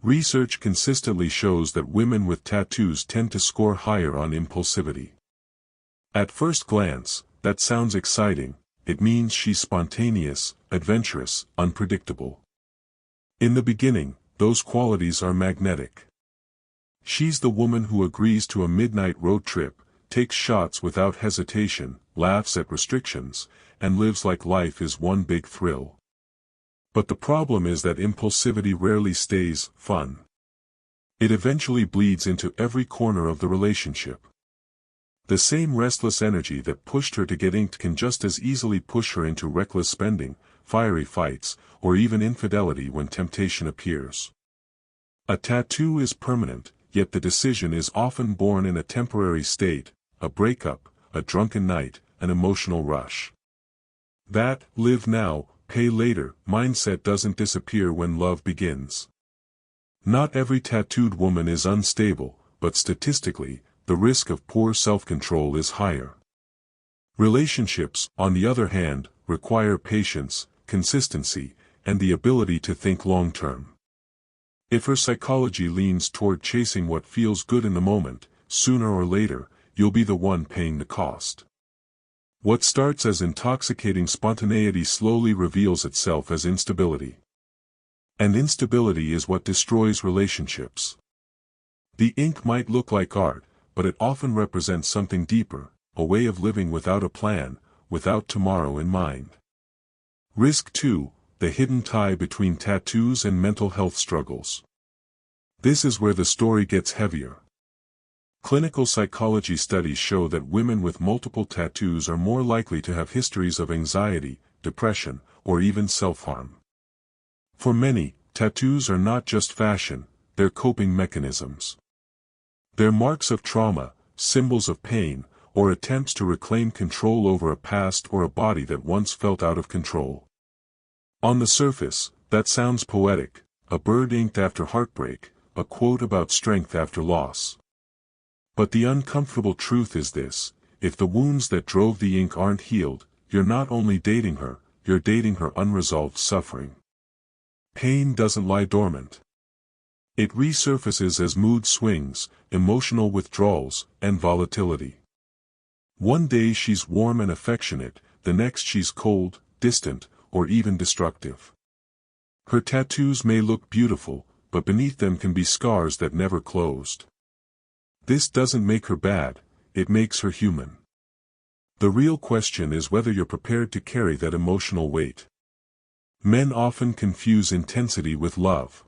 Research consistently shows that women with tattoos tend to score higher on impulsivity. At first glance, that sounds exciting. It means she's spontaneous, adventurous, unpredictable. In the beginning, those qualities are magnetic. She's the woman who agrees to a midnight road trip, takes shots without hesitation, laughs at restrictions, and lives like life is one big thrill. But the problem is that impulsivity rarely stays fun. It eventually bleeds into every corner of the relationship. The same restless energy that pushed her to get inked can just as easily push her into reckless spending, fiery fights, or even infidelity when temptation appears. A tattoo is permanent, yet the decision is often born in a temporary state, a breakup, a drunken night, an emotional rush. That live now, pay later mindset doesn't disappear when love begins. Not every tattooed woman is unstable, but statistically, the risk of poor self-control is higher. Relationships, on the other hand, require patience, consistency, and the ability to think long-term. If her psychology leans toward chasing what feels good in the moment, sooner or later, you'll be the one paying the cost. What starts as intoxicating spontaneity slowly reveals itself as instability. And instability is what destroys relationships. The ink might look like art, but it often represents something deeper, a way of living without a plan, without tomorrow in mind. Risk 2, the hidden tie between tattoos and mental health struggles. This is where the story gets heavier. Clinical psychology studies show that women with multiple tattoos are more likely to have histories of anxiety, depression, or even self-harm. For many, tattoos are not just fashion, they're coping mechanisms. They're marks of trauma, symbols of pain, or attempts to reclaim control over a past or a body that once felt out of control. On the surface, that sounds poetic, a bird inked after heartbreak, a quote about strength after loss. But the uncomfortable truth is this: if the wounds that drove the ink aren't healed, you're not only dating her, you're dating her unresolved suffering. Pain doesn't lie dormant. It resurfaces as mood swings, emotional withdrawals, and volatility. One day she's warm and affectionate, the next she's cold, distant, or even destructive. Her tattoos may look beautiful, but beneath them can be scars that never closed. This doesn't make her bad, it makes her human. The real question is whether you're prepared to carry that emotional weight. Men often confuse intensity with love.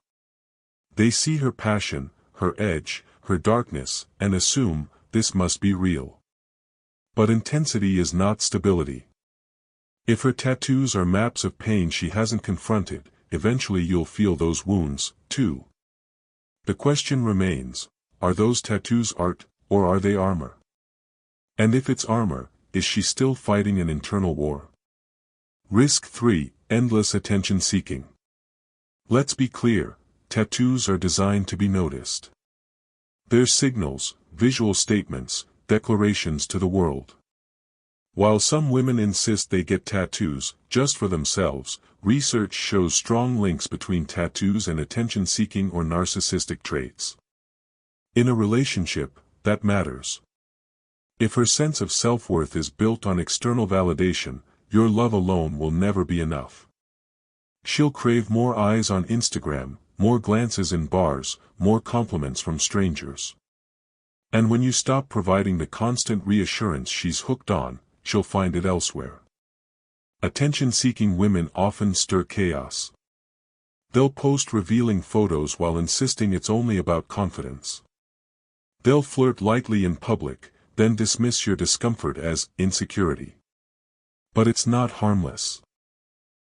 They see her passion, her edge, her darkness, and assume, this must be real. But intensity is not stability. If her tattoos are maps of pain she hasn't confronted, eventually you'll feel those wounds, too. The question remains, are those tattoos art, or are they armor? And if it's armor, is she still fighting an internal war? Risk 3, endless attention-seeking. Let's be clear. Tattoos are designed to be noticed. They're signals, visual statements, declarations to the world. While some women insist they get tattoos, just for themselves, research shows strong links between tattoos and attention-seeking or narcissistic traits. In a relationship, that matters. If her sense of self-worth is built on external validation, your love alone will never be enough. She'll crave more eyes on Instagram, more glances in bars, more compliments from strangers. And when you stop providing the constant reassurance she's hooked on, she'll find it elsewhere. Attention-seeking women often stir chaos. They'll post revealing photos while insisting it's only about confidence. They'll flirt lightly in public, then dismiss your discomfort as insecurity. But it's not harmless.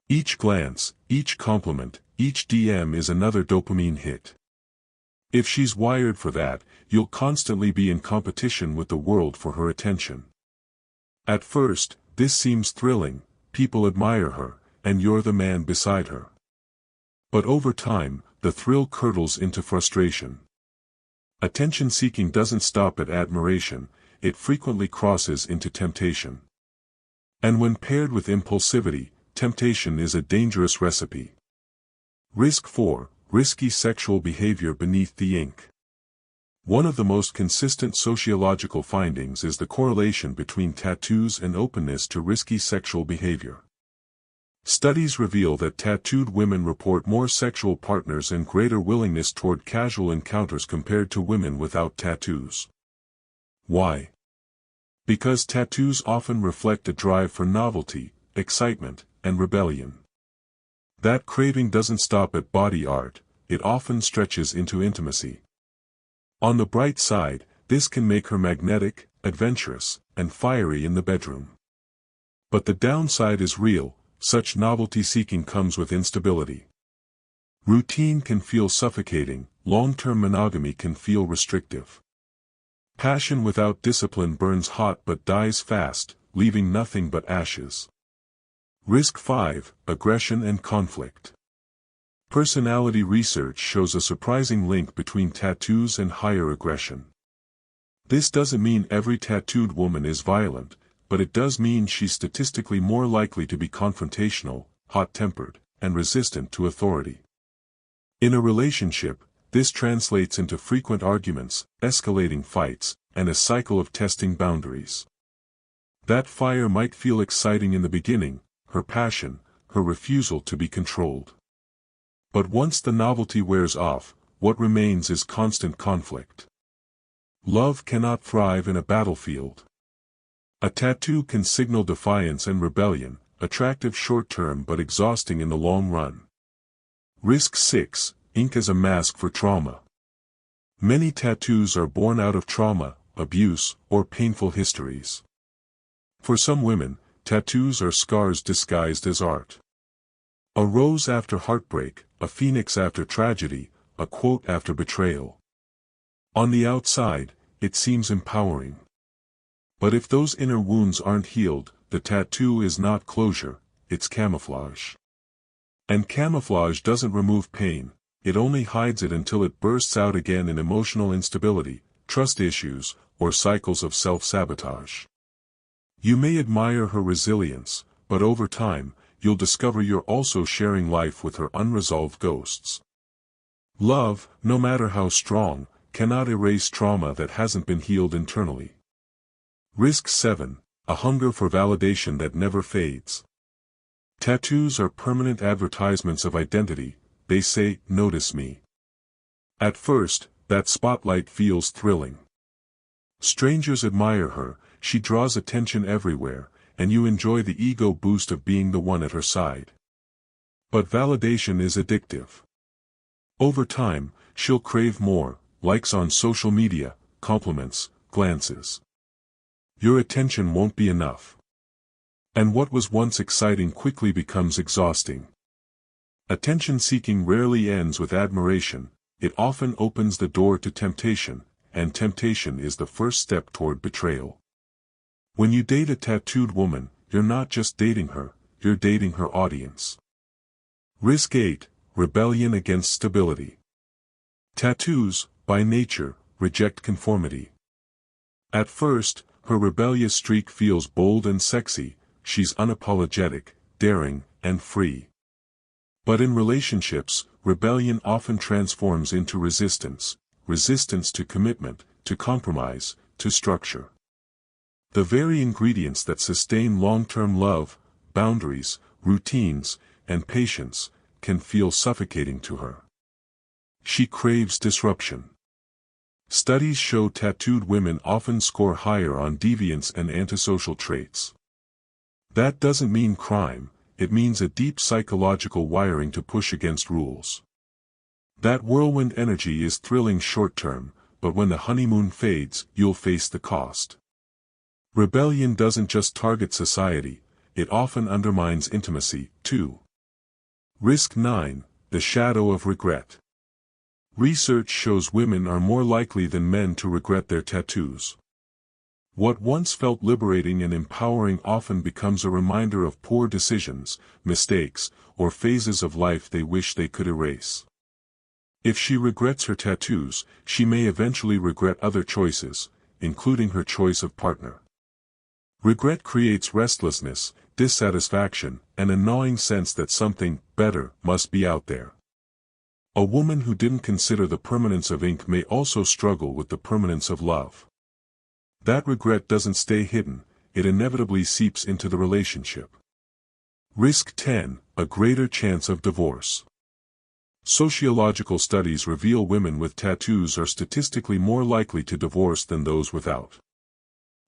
Each glance, each compliment, each DM is another dopamine hit. If she's wired for that, you'll constantly be in competition with the world for her attention. At first, this seems thrilling, people admire her, and you're the man beside her. But over time, the thrill curdles into frustration. Attention-seeking doesn't stop at admiration, it frequently crosses into temptation. And when paired with impulsivity, temptation is a dangerous recipe. Risk 4, risky sexual behavior beneath the ink. One of the most consistent sociological findings is the correlation between tattoos and openness to risky sexual behavior. Studies reveal that tattooed women report more sexual partners and greater willingness toward casual encounters compared to women without tattoos. Why? Because tattoos often reflect a drive for novelty, excitement, and rebellion. That craving doesn't stop at body art, it often stretches into intimacy. On the bright side, this can make her magnetic, adventurous, and fiery in the bedroom. But the downside is real. Such novelty-seeking comes with instability. Routine can feel suffocating, long-term monogamy can feel restrictive. Passion without discipline burns hot but dies fast, leaving nothing but ashes. Risk 5: Aggression and conflict. Personality research shows a surprising link between tattoos and higher aggression. This doesn't mean every tattooed woman is violent, but it does mean she's statistically more likely to be confrontational, hot-tempered, and resistant to authority. In a relationship, this translates into frequent arguments, escalating fights, and a cycle of testing boundaries. That fire might feel exciting in the beginning, her passion, her refusal to be controlled. But once the novelty wears off, what remains is constant conflict. Love cannot thrive in a battlefield. A tattoo can signal defiance and rebellion, attractive short-term but exhausting in the long run. Risk 6: Ink as a mask for trauma. Many tattoos are born out of trauma, abuse, or painful histories. For some women, tattoos are scars disguised as art. A rose after heartbreak, a phoenix after tragedy, a quote after betrayal. On the outside, it seems empowering. But if those inner wounds aren't healed, the tattoo is not closure, it's camouflage. And camouflage doesn't remove pain, it only hides it until it bursts out again in emotional instability, trust issues, or cycles of self-sabotage. You may admire her resilience, but over time, you'll discover you're also sharing life with her unresolved ghosts. Love, no matter how strong, cannot erase trauma that hasn't been healed internally. Risk 7: A hunger for validation that never fades. Tattoos are permanent advertisements of identity. They say, "Notice me." At first, that spotlight feels thrilling. Strangers admire her, she draws attention everywhere, and you enjoy the ego boost of being the one at her side. But validation is addictive. Over time, she'll crave more: likes on social media, compliments, glances. Your attention won't be enough. And what was once exciting quickly becomes exhausting. Attention-seeking rarely ends with admiration, it often opens the door to temptation, and temptation is the first step toward betrayal. When you date a tattooed woman, you're not just dating her, you're dating her audience. Risk 8: Rebellion against stability. Tattoos, by nature, reject conformity. At first, her rebellious streak feels bold and sexy, she's unapologetic, daring, and free. But in relationships, rebellion often transforms into resistance to commitment, to compromise, to structure. The very ingredients that sustain long-term love, boundaries, routines, and patience, can feel suffocating to her. She craves disruption. Studies show tattooed women often score higher on deviance and antisocial traits. That doesn't mean crime, it means a deep psychological wiring to push against rules. That whirlwind energy is thrilling short-term, but when the honeymoon fades, you'll face the cost. Rebellion doesn't just target society, it often undermines intimacy, too. Risk 9: The shadow of regret. Research shows women are more likely than men to regret their tattoos. What once felt liberating and empowering often becomes a reminder of poor decisions, mistakes, or phases of life they wish they could erase. If she regrets her tattoos, she may eventually regret other choices, including her choice of partner. Regret creates restlessness, dissatisfaction, and a gnawing sense that something better must be out there. A woman who didn't consider the permanence of ink may also struggle with the permanence of love. That regret doesn't stay hidden, it inevitably seeps into the relationship. Risk 10, a greater chance of divorce. Sociological studies reveal women with tattoos are statistically more likely to divorce than those without.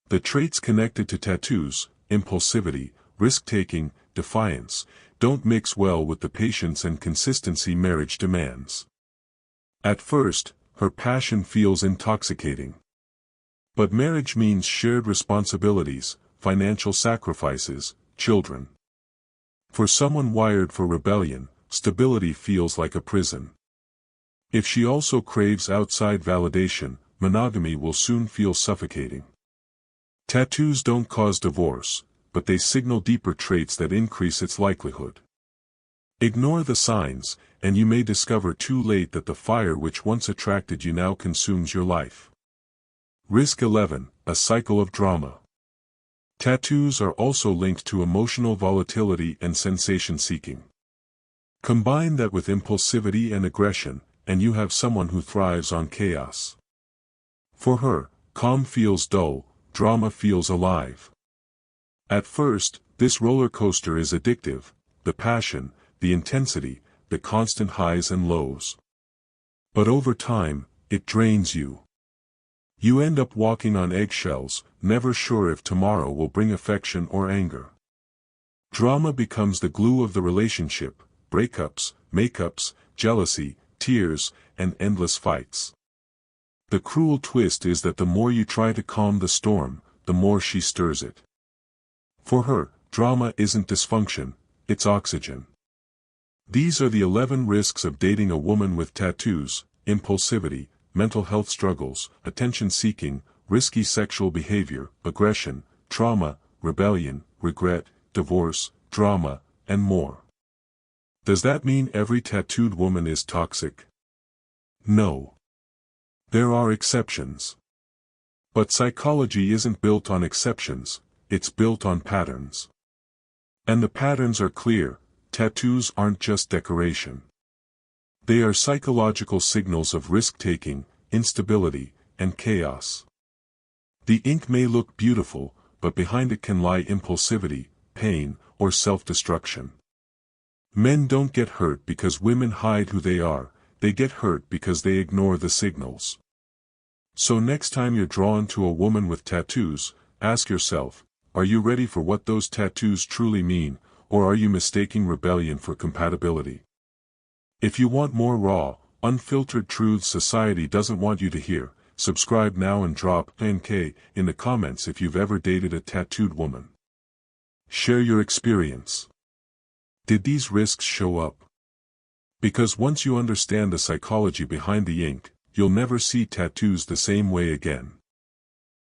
The traits connected to tattoos, impulsivity, risk-taking, defiance, don't mix well with the patience and consistency marriage demands. At first, her passion feels intoxicating. But marriage means shared responsibilities, financial sacrifices, children. For someone wired for rebellion, stability feels like a prison. If she also craves outside validation, monogamy will soon feel suffocating. Tattoos don't cause divorce, but they signal deeper traits that increase its likelihood. Ignore the signs, and you may discover too late that the fire which once attracted you now consumes your life. Risk 11, a cycle of drama. Tattoos are also linked to emotional volatility and sensation-seeking. Combine that with impulsivity and aggression, and you have someone who thrives on chaos. For her, calm feels dull, drama feels alive. At first, this roller coaster is addictive, the passion, the intensity, the constant highs and lows. But over time, it drains you. You end up walking on eggshells, never sure if tomorrow will bring affection or anger. Drama becomes the glue of the relationship, breakups, makeups, jealousy, tears, and endless fights. The cruel twist is that the more you try to calm the storm, the more she stirs it. For her, drama isn't dysfunction, it's oxygen. These are the 11 risks of dating a woman with tattoos: impulsivity, mental health struggles, attention-seeking, risky sexual behavior, aggression, trauma, rebellion, regret, divorce, drama, and more. Does that mean every tattooed woman is toxic? No. There are exceptions. But psychology isn't built on exceptions, it's built on patterns. And the patterns are clear: tattoos aren't just decoration. They are psychological signals of risk-taking, instability, and chaos. The ink may look beautiful, but behind it can lie impulsivity, pain, or self-destruction. Men don't get hurt because women hide who they are, they get hurt because they ignore the signals. So next time you're drawn to a woman with tattoos, ask yourself, are you ready for what those tattoos truly mean, or are you mistaking rebellion for compatibility? If you want more raw, unfiltered truths society doesn't want you to hear, subscribe now and drop NK in the comments if you've ever dated a tattooed woman. Share your experience. Did these risks show up? Because once you understand the psychology behind the ink, you'll never see tattoos the same way again.